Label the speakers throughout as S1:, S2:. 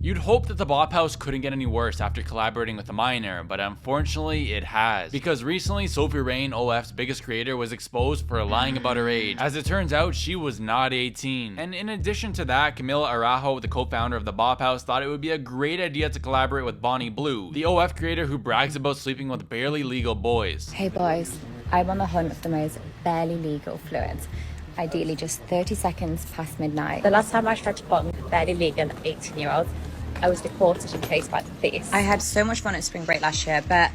S1: You'd hope that the Bop House couldn't get any worse after collaborating with a minor, but unfortunately it has. Because recently, Sophie Rain, OF's biggest creator, was exposed for lying about her age. As it turns out, she was not 18. And in addition to that, Camilla Araujo, the co-founder of the Bop House, thought it would be a great idea to collaborate with Bonnie Blue, the OF creator who brags about sleeping with barely legal boys.
S2: Hey boys, I'm on the hunt for the most barely legal fluids. Ideally just 30 seconds past midnight.
S3: The last time I tried to bond with barely legal 18-year-olds, I was deported and chased by the police.
S2: I had so much fun at spring break last year, but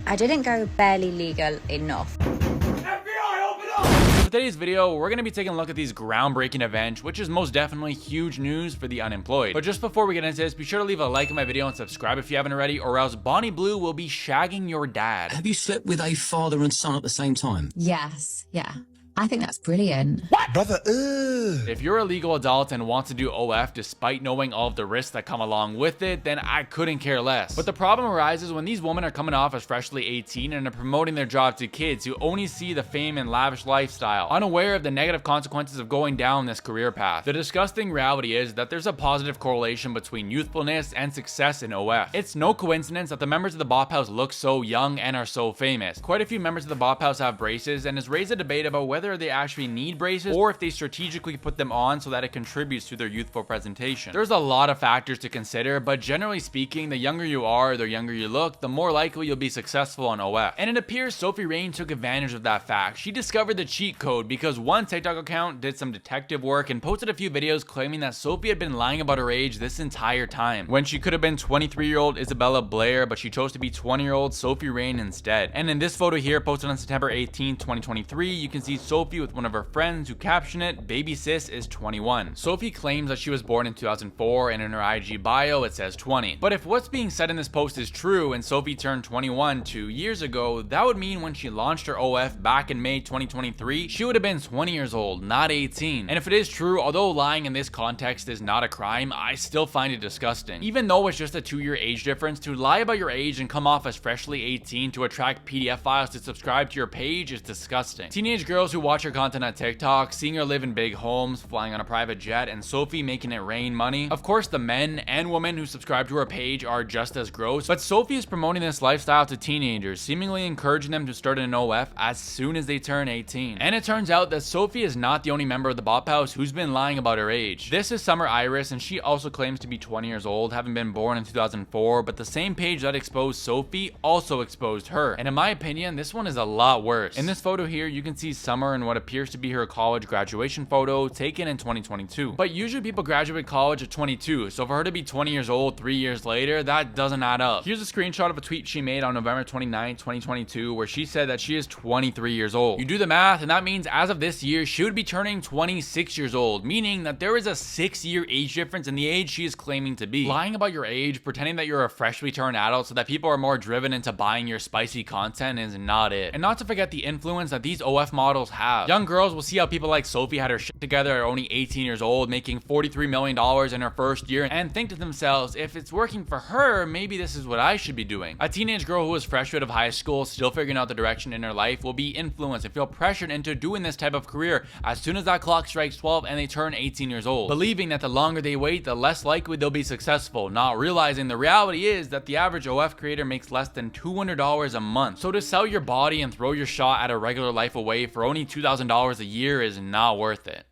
S2: I didn't go barely legal enough.
S1: For today's video, we're going to be taking a look at these groundbreaking events, which is most definitely huge news for the unemployed. But just before we get into this, be sure to leave a like on my video and subscribe if you haven't already, or else Bonnie Blue will be shagging your dad.
S4: Have you slept with a father and son at the same time?
S2: Yes, yeah. I think that's brilliant.
S5: What? Brother,
S1: If you're a legal adult and want to do OF despite knowing all of the risks that come along with it, then I couldn't care less. But the problem arises when these women are coming off as freshly 18 and are promoting their job to kids who only see the fame and lavish lifestyle, unaware of the negative consequences of going down this career path. The disgusting reality is that there's a positive correlation between youthfulness and success in OF. It's no coincidence that the members of the Bop House look so young and are so famous. Quite a few members of the Bop House have braces, and has raised a debate about whether they actually need braces or if they strategically put them on so that it contributes to their youthful presentation. There's a lot of factors to consider, but generally speaking, the younger you are, the younger you look, the more likely you'll be successful on OF. And it appears Sophie Rain took advantage of that fact. She discovered the cheat code because one TikTok account did some detective work and posted a few videos claiming that Sophie had been lying about her age this entire time, when she could have been 23-year-old Isabella Blair, but she chose to be 20-year-old Sophie Rain instead. And in this photo here, posted on September 18, 2023, you can see Sophie with one of her friends who caption it, "Baby sis is 21. Sophie claims that she was born in 2004, and in her IG bio it says 20. But if what's being said in this post is true and Sophie turned 21 2 years ago, that would mean when she launched her OF back in May 2023, she would have been 20 years old, not 18. And if it is true, although lying in this context is not a crime, I still find it disgusting. Even though it's just a 2-year age difference, to lie about your age and come off as freshly 18 to attract PDF files to subscribe to your page is disgusting. Teenage girls who watch her content on TikTok, seeing her live in big homes, flying on a private jet, and Sophie making it rain money. Of course, the men and women who subscribe to her page are just as gross, but Sophie is promoting this lifestyle to teenagers, seemingly encouraging them to start an OF as soon as they turn 18. And it turns out that Sophie is not the only member of the Bop House who's been lying about her age. This is Summer Iris, and she also claims to be 20 years old, having been born in 2004, but the same page that exposed Sophie also exposed her. And in my opinion, this one is a lot worse. In this photo here, you can see Summer in what appears to be her college graduation photo taken in 2022. But usually people graduate college at 22, so for her to be 20 years old 3 years later, that doesn't add up. Here's a screenshot of a tweet she made on November 29, 2022, where she said that she is 23 years old. You do the math, and that means as of this year, she would be turning 26 years old, meaning that there is a 6-year age difference in the age she is claiming to be. Lying about your age, pretending that you're a freshly turned adult so that people are more driven into buying your spicy content is not it. And not to forget the influence that these OF models have. Young girls will see how people like Sophie had her shit together at only 18 years old, making $43 million in her first year, and think to themselves, if it's working for her, maybe this is what I should be doing. A teenage girl who was fresh out of high school, still figuring out the direction in her life, will be influenced and feel pressured into doing this type of career as soon as that clock strikes 12 and they turn 18 years old, believing that the longer they wait, the less likely they'll be successful, not realizing the reality is that the average OF creator makes less than $200 a month. So to sell your body and throw your shot at a regular life away for only $2,000 a year is not worth it.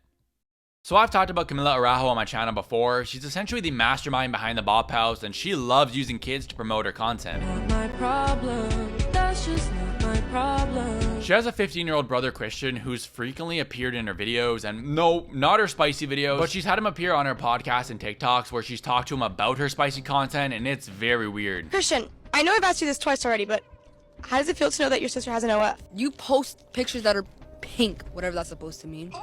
S1: So I've talked about Camilla Araujo on my channel before. She's essentially the mastermind behind the Bop House, and she loves using kids to promote her content.
S6: Not my problem, that's just not my problem.
S1: She has a 15-year-old brother Christian who's frequently appeared in her videos, and no, not her spicy videos, but she's had him appear on her podcast and TikToks where she's talked to him about her spicy content, and it's very weird.
S7: Christian, I know I've asked you this twice already, but how does it feel to know that your sister has an OF?
S8: You post pictures that are pink, whatever that's supposed to mean.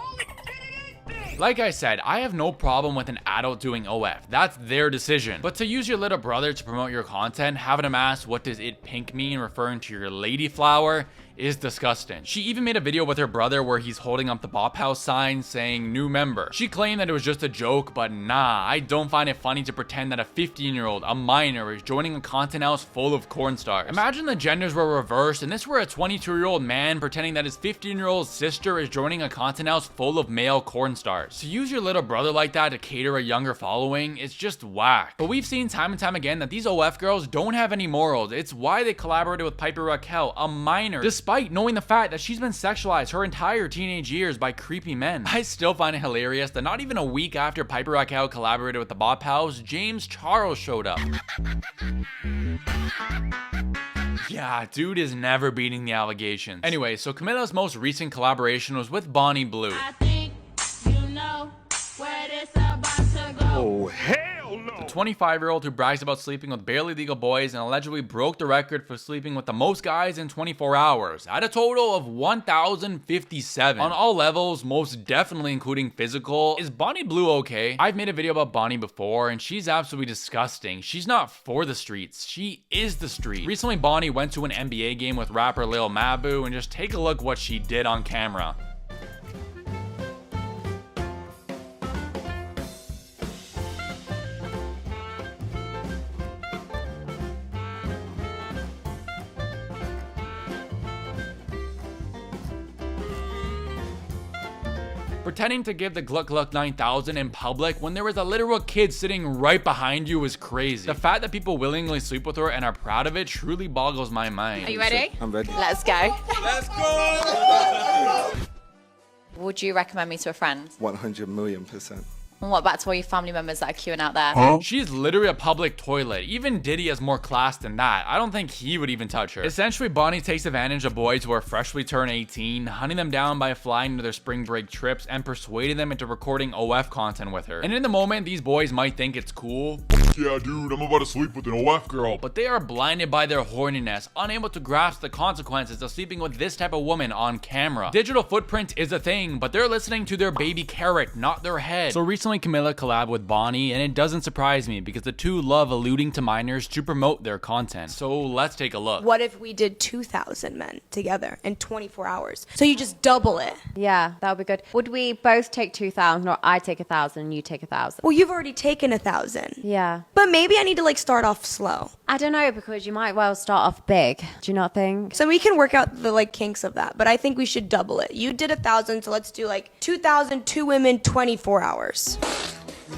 S1: Like I said, I have no problem with an adult doing OF. That's their decision. But to use your little brother to promote your content, having him ask what does it pink mean referring to your lady flower is disgusting. She even made a video with her brother where he's holding up the Bop House sign saying new member. She claimed that it was just a joke, but nah, I don't find it funny to pretend that a 15-year-old, a minor, is joining a content house full of corn stars. Imagine the genders were reversed and this were a 22-year-old man pretending that his 15-year-old sister is joining a content house full of male corn stars. To use your little brother like that to cater a younger following, it's just whack. But we've seen time and time again that these OF girls don't have any morals. It's why they collaborated with Piper Raquel, a minor, despite knowing the fact that she's been sexualized her entire teenage years by creepy men. I still find it hilarious that not even a week after Piper Raquel collaborated with the Bop House, James Charles showed up. Yeah, dude is never beating the allegations. Anyway, so Camilla's most recent collaboration was with Bonnie Blue.
S6: I think you know where this about to go.
S5: Oh, hell no!
S1: The 25-year-old who brags about sleeping with barely legal boys and allegedly broke the record for sleeping with the most guys in 24 hours, at a total of 1,057. On all levels, most definitely including physical. Is Bonnie Blue okay? I've made a video about Bonnie before, and she's absolutely disgusting. She's not for the streets. She is the street. Recently, Bonnie went to an NBA game with rapper Lil Mabu, and just take a look what she did on camera. Pretending to give the Gluck Gluck 9000 in public when there was a literal kid sitting right behind you is crazy. The fact that people willingly sleep with her and are proud of it truly boggles my mind.
S3: Are you ready?
S5: I'm ready.
S3: Let's go.
S5: Let's go!
S3: Would you recommend me to a friend?
S5: 100 million%.
S3: And what about to all your family members that are queuing out there?
S1: She's literally a public toilet. Even Diddy has more class than that. I don't think he would even touch her. Essentially, Bonnie takes advantage of boys who are freshly turned 18, hunting them down by flying to their spring break trips and persuading them into recording OF content with her. And in the moment, these boys might think it's cool.
S9: Yeah, dude, I'm about to sleep with an OF girl.
S1: But they are blinded by their horniness, unable to grasp the consequences of sleeping with this type of woman on camera. Digital footprint is a thing, but they're listening to their baby carrot, not their head. So recently Camilla collabed with Bonnie, and it doesn't surprise me because the two love alluding to minors to promote their content. So let's take a look.
S7: What if we did 2,000 men together in 24 hours? So you just double it.
S2: Yeah, that would be good. Would we both take 2,000 or I take 1,000 and you take 1,000?
S7: Well, you've already taken 1,000.
S2: Yeah.
S7: But maybe I need to like start off slow.
S2: I don't know, because you might well start off big. Do you not think?
S7: So we can work out the like kinks of that, but I think we should double it. You did 1,000, so let's do like 2,000, 2 women, 24 hours.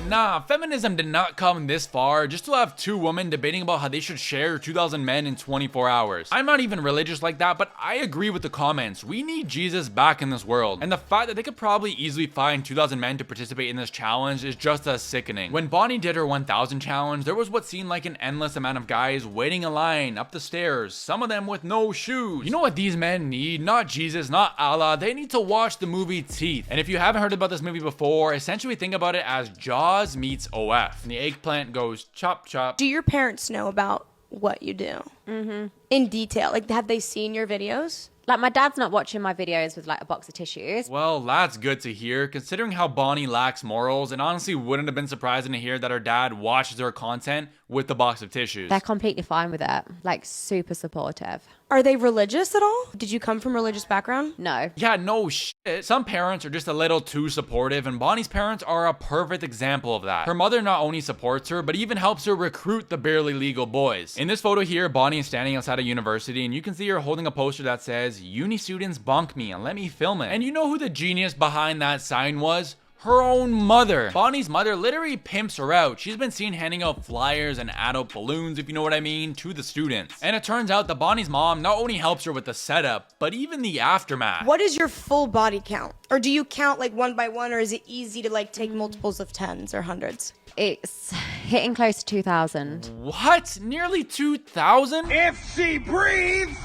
S1: Nah, feminism did not come this far just to have two women debating about how they should share 2,000 men in 24 hours. I'm not even religious like that, but I agree with the comments. We need Jesus back in this world. And the fact that they could probably easily find 2,000 men to participate in this challenge is just as sickening. When Bonnie did her 1,000 challenge, there was what seemed like an endless amount of guys waiting in line up the stairs, some of them with no shoes. You know what these men need? Not Jesus, not Allah. They need to watch the movie Teeth. And if you haven't heard about this movie before, essentially think about it as Jaws meets OF. And the eggplant goes chop chop.
S7: Do your parents know about what you do? Mm-hmm. In detail? Like, have they seen your videos?
S2: Like, my dad's not watching my videos with like a box of tissues.
S1: Well, that's good to hear. Considering how Bonnie lacks morals, it honestly wouldn't have been surprising to hear that her dad watches her content with the box of tissues.
S2: They're completely fine with it. Like, super supportive.
S7: Are they religious at all? Did you come from a religious background?
S2: No.
S1: Yeah, no shit. Some parents are just a little too supportive, and Bonnie's parents are a perfect example of that. Her mother not only supports her, but even helps her recruit the barely legal boys. In this photo here, Bonnie is standing outside a university, and you can see her holding a poster that says, "Uni students bonk me and let me film it." And you know who the genius behind that sign was? Her own mother. Bonnie's mother literally pimps her out. She's been seen handing out flyers and adult balloons, if you know what I mean, to the students. And it turns out that Bonnie's mom not only helps her with the setup, but even the aftermath.
S7: What is your full body count? Or do you count like one by one, or is it easy to like take multiples of tens or hundreds?
S2: It's hitting close to 2,000.
S1: What? Nearly 2,000?
S5: If she breathes,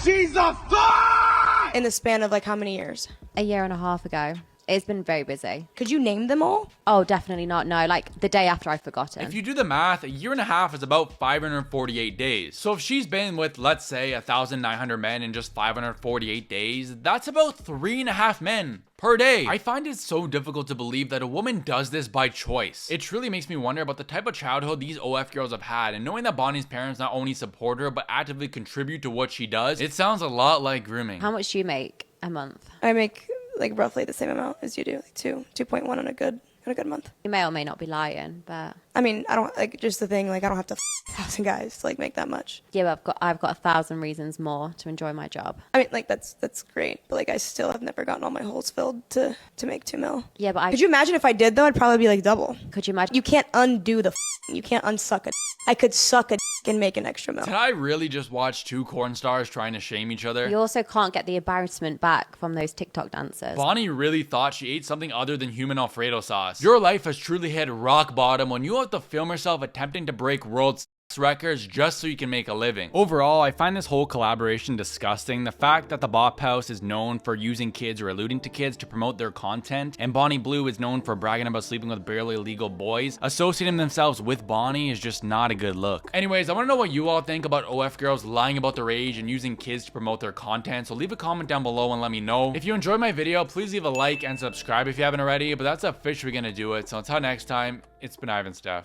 S5: she's a thought!
S7: In the span of like how many years?
S2: A year and a half ago.
S10: It's been very busy.
S7: Could you name them all?
S10: Oh, definitely not. No, like the day after I've forgotten.
S1: If you do the math, a year and a half is about 548 days. So if she's been with, let's say, 1,900 men in just 548 days, that's about 3.5 men per day. I find it so difficult to believe that a woman does this by choice. It truly makes me wonder about the type of childhood these OF girls have had, and knowing that Bonnie's parents not only support her but actively contribute to what she does, it sounds a lot like grooming.
S10: How much do you make a month?
S7: I make like roughly the same amount as you do, like 2.1 on a good month.
S10: You may or may not be lying, but
S7: I mean, I don't like just the thing. Like I don't have to 1,000 guys to like make that much.
S10: yeah, but I've got 1,000 reasons more to enjoy my job.
S7: I mean, like that's great, but like I still have never gotten all my holes filled to make 2 mil.
S10: Yeah, but
S7: Could you imagine if I did though? I'd probably be like double.
S10: Could you imagine?
S7: You can't undo the. You can't unsuck a. I could suck a and make an extra mil.
S1: Did I really just watch two corn stars trying to shame each other?
S10: You also can't get the embarrassment back from those TikTok dancers.
S1: Bonnie really thought she ate something other than human Alfredo sauce. Your life has truly hit rock bottom when you have to film yourself attempting to break world records just so you can make a living. Overall, I find this whole collaboration disgusting. The fact that the Bop House is known for using kids or alluding to kids to promote their content, and Bonnie Blue is known for bragging about sleeping with barely legal boys, associating themselves with Bonnie is just not a good look. Anyways, I want to know what you all think about OF girls lying about their age and using kids to promote their content, so leave a comment down below and let me know. If you enjoyed my video, please leave a like and subscribe if you haven't already, but that's officially gonna do it. So until next time, it's been IvanSteff.